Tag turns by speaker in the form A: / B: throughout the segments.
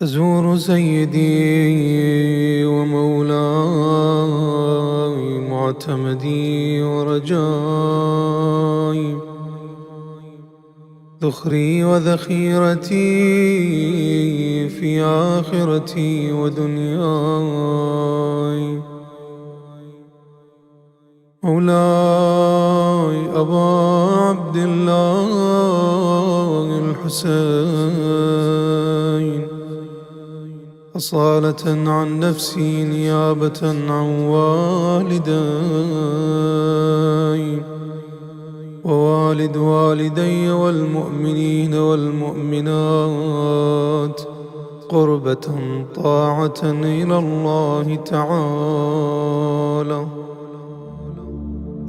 A: أزور سيدي ومولاي معتمدي ورجاي، ذخري وذخيرتي في آخرتي ودنياي. مولاي أبا عبد الله الحسين، أصالة عن نفسي نيابة عن والداي ووالد والدي والمؤمنين والمؤمنات، قربة طاعة إلى الله تعالى.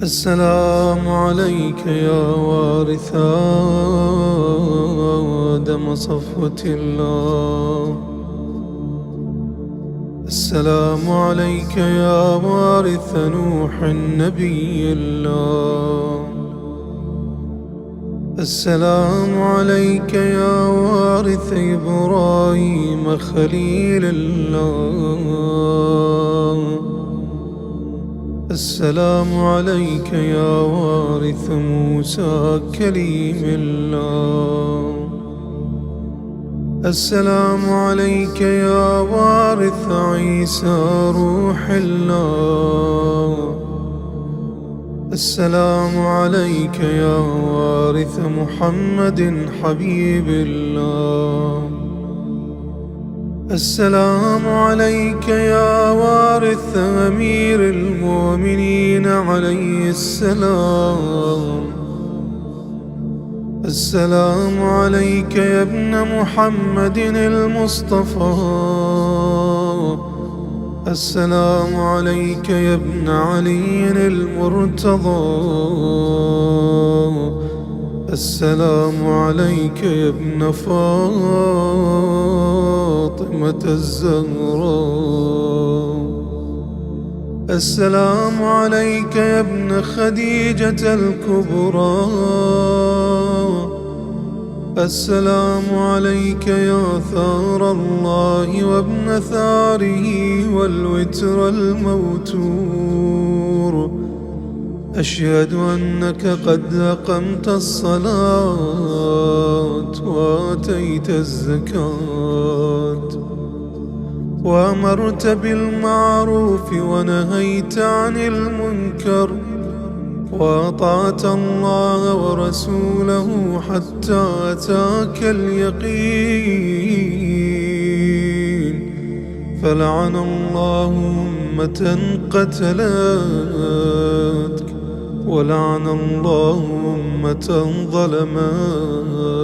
A: السلام عليك يا وارث آدم صفوة الله، السلام عليك يا وارث نوح النبي الله، السلام عليك يا وارث إبراهيم خليل الله، السلام عليك يا وارث موسى كليم الله، السلام عليك يا وارث عيسى روح الله، السلام عليك يا وارث محمد حبيب الله، السلام عليك يا وارث أمير المؤمنين عليه السلام، السلام عليك يا ابن محمد المصطفى، السلام عليك يا ابن علي المرتضى، السلام عليك يا ابن فاطمة الزهراء، السلام عليك يا ابن خديجة الكبرى، السلام عليك يا ثار الله وابن ثاره والوتر الموتور، أشهد أنك قد أقمت الصلاة وآتيت الزكاة وأمرت بالمعروف ونهيت عن المنكر وأطعت الله ورسوله حتى أتاك اليقين، فلعن الله أمة قتلتك ولعن الله أمة ظلمتك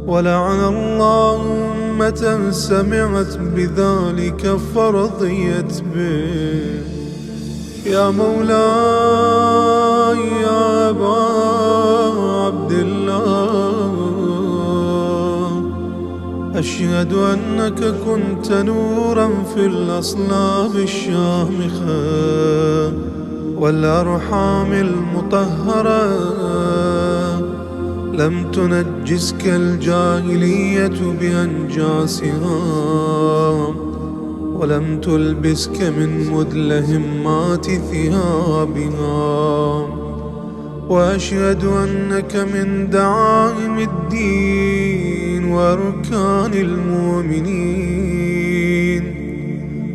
A: ولعن الله أمة سمعت بذلك فرضيت به. يا مولاي يا أبا عبد الله، أشهد أنك كنت نورا في الأصلاب الشامخة والأرحام المطهرة، لم تنجسك الجاهلية بأنجاسها ولم تلبسك من مدلهمات ثيابها، وأشهد أنك من دعائم الدين وأركان المؤمنين،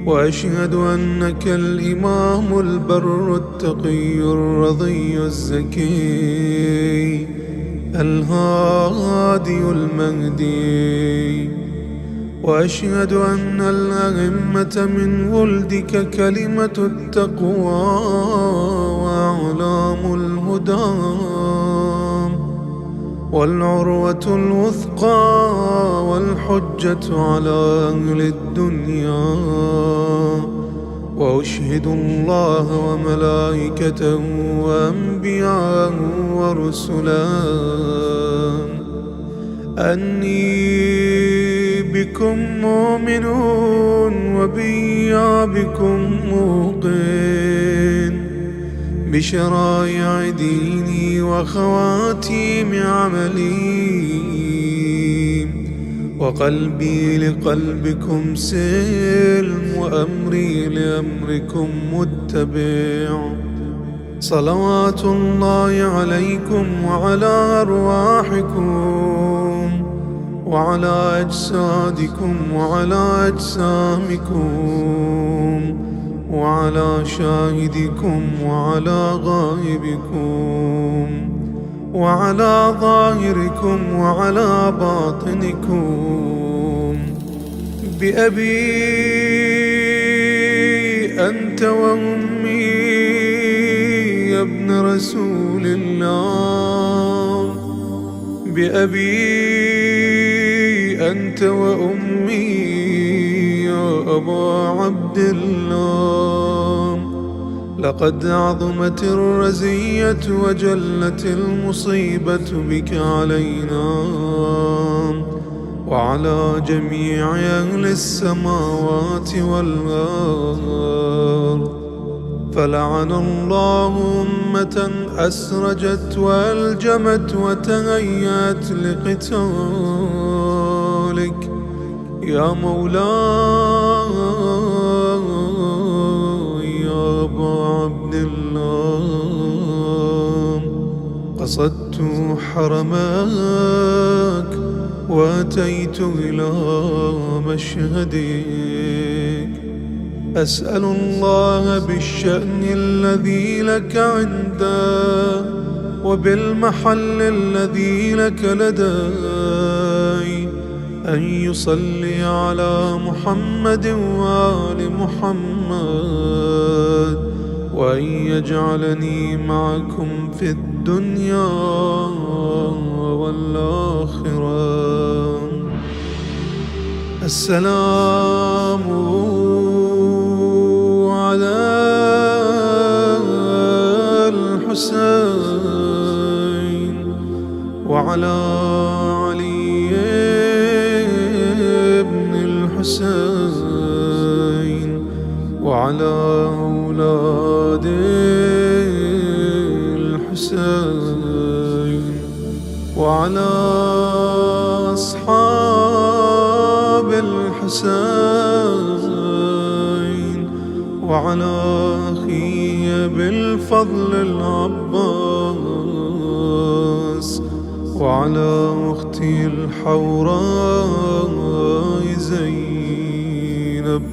A: وأشهد أنك الإمام البر التقي الرضي الزكي الهادي المهدي، وأشهد أن الأئمة من ولدك كلمة التقوى وأعلام الهدى والعروة الوثقى والحجة على أهل الدنيا، وأشهد الله وملائكته وأنبياءه ورسله أني بكم مؤمن وبإيابكم موقن، بشرائع ديني وخواتيم عملي وقلبي لقلبكم سلم، وأمري لأمركم متبع. صلوات الله عليكم وعلى أرواحكم وعلى أجسادكم وعلى أجسامكم وعلى شاهدكم وعلى غائبكم وعلى ظاهركم وعلى باطنكم. بأبي أنت وأمي يا ابن رسول الله، بأبي أنت وأمي يا أبا عبد الله. لقد عظمت الرزية وجلت المصيبة بك علينا وعلى جميع أهل السماوات والأرض. فلعن الله أمة أسرجت وألجمت وتهيأت لقتالك يا مولاي يا أبا عبد الله. قصدت حرمك وأتيت إلى مشهدك. أسأل الله بالشأن الذي لك عنده وبالمحل الذي لك لدي أن يصلي على محمد وآل محمد، وأن يجعلني معكم في الدنيا والآخرة. السلام على الحسين وعلى علي بن الحسين وعلى أولاد الحسين وعلى أصحاب الحسين وعلى أخي بالفضل العباس وعلى أختي الحوراء زينب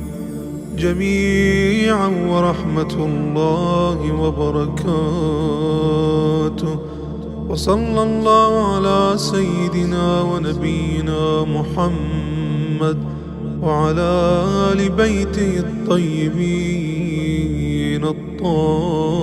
A: جميعا، ورحمة الله وبركاته. وصلى الله على سيدنا ونبينا محمد وعلى آل بيته الطيبين الطاهرين.